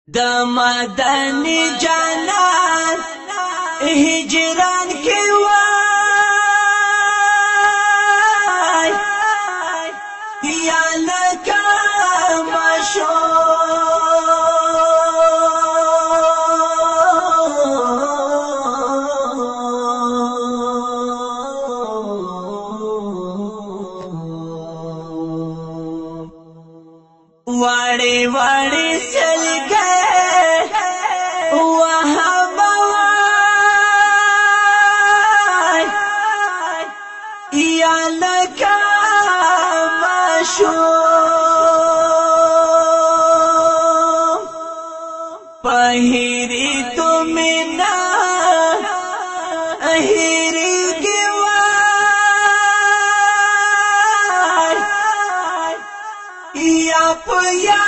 د مدني جانان هجران کې وای یا لکه مشو واړې واړې سلګې وهبوای یا لکه مشو پهیری تو مینا هیری گوای یا پیا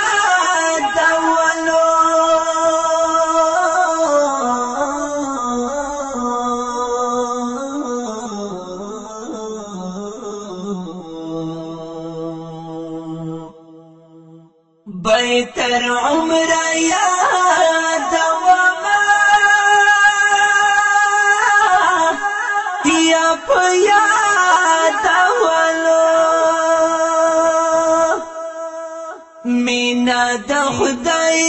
دولو بیتر عمر یا دوما یا پیا دولو مینا د خدای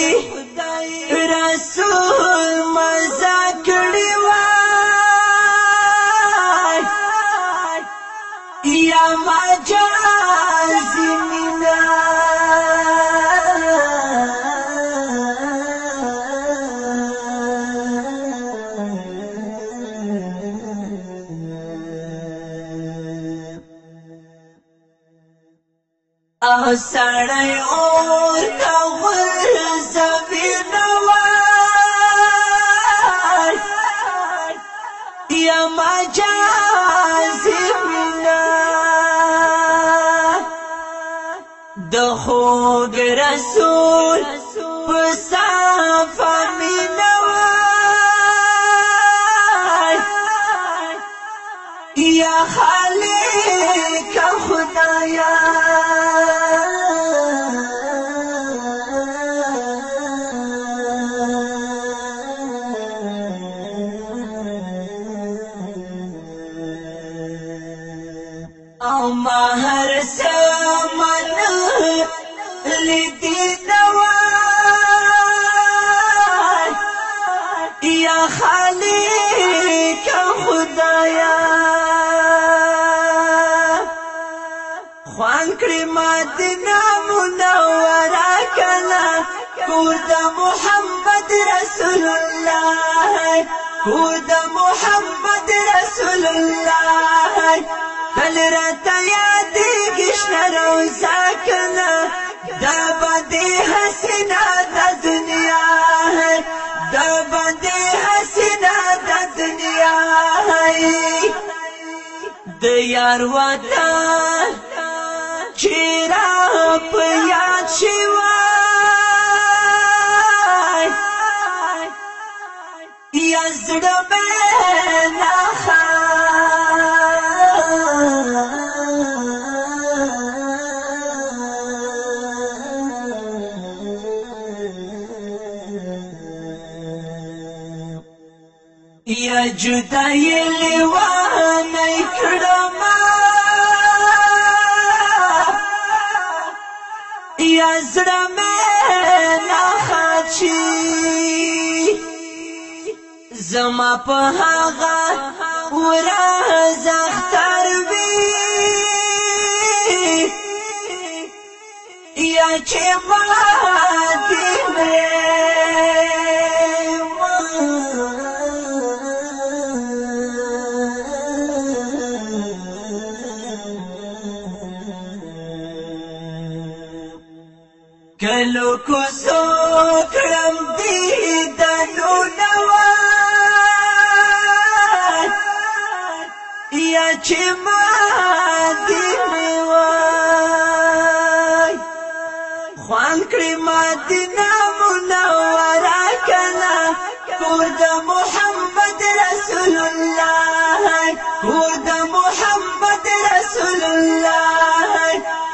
رسول مزا کړی وای یا مجاز مینا سړی اور تا ورزوی نوای یا مجازی مینا د خوږ رسول په صفا مینا وای یا خالق خدایا او ما هر سمن لیدی نوای یا خالق خدایا خوان کړی مدینه منوره کلا کور د محمد رسول الله کور د محمد رسول الله کل راته یادېږي شنه روضه کله دا بدې حسینه د دنیا دا بدې حسینه د دنیا د یار وطن چې را په یاد شي وای یا زړه مې ناخا یا جدای لیوانی کړما یا زړه مې ناخچی زما په هغه ورځ اختر وی یا چې مدینه کلو کو سو کړم دی دنو نوای یا چې مدینه وای خوان کړی مدینه منوره کلا کور د محمد رسول الله کور د محمد رسول الله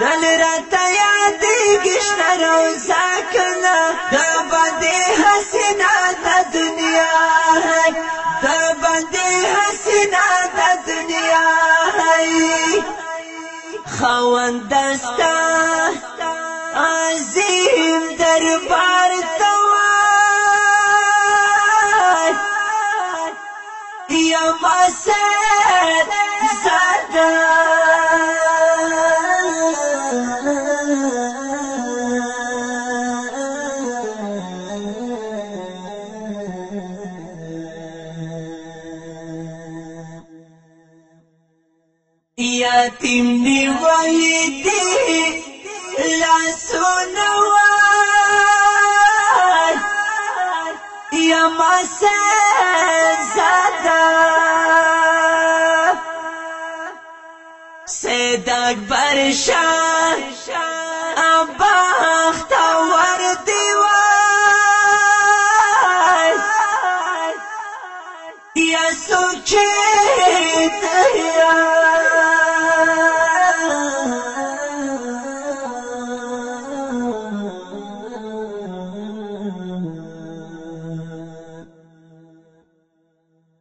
دل راته یادېږي شنه روضه کله دا بدې باندې حسنا د دنیا ہے د باندې حسنا د دنیا ہے خوندستا عظیم دربار توای یا مسد زاده یتیم نیولی دی لاسونه وای یا مسد زاده سید اکبر شاه بختور دی وای یا سوچه دریا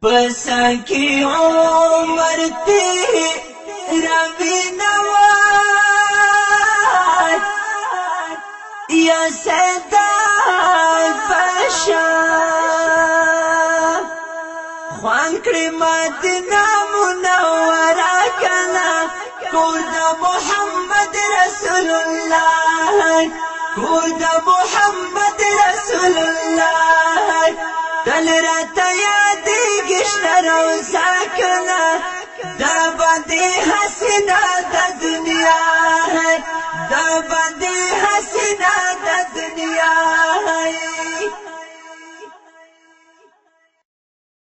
بسکی عمر تیرا بینوای یا سیدای بشار خوان کړی مدینه منوره کنا کور د محمد رسول الله کور د محمد رسول الله دل راته یادېږي شنه روضه کنا دا باندې حسنا د دنیا دا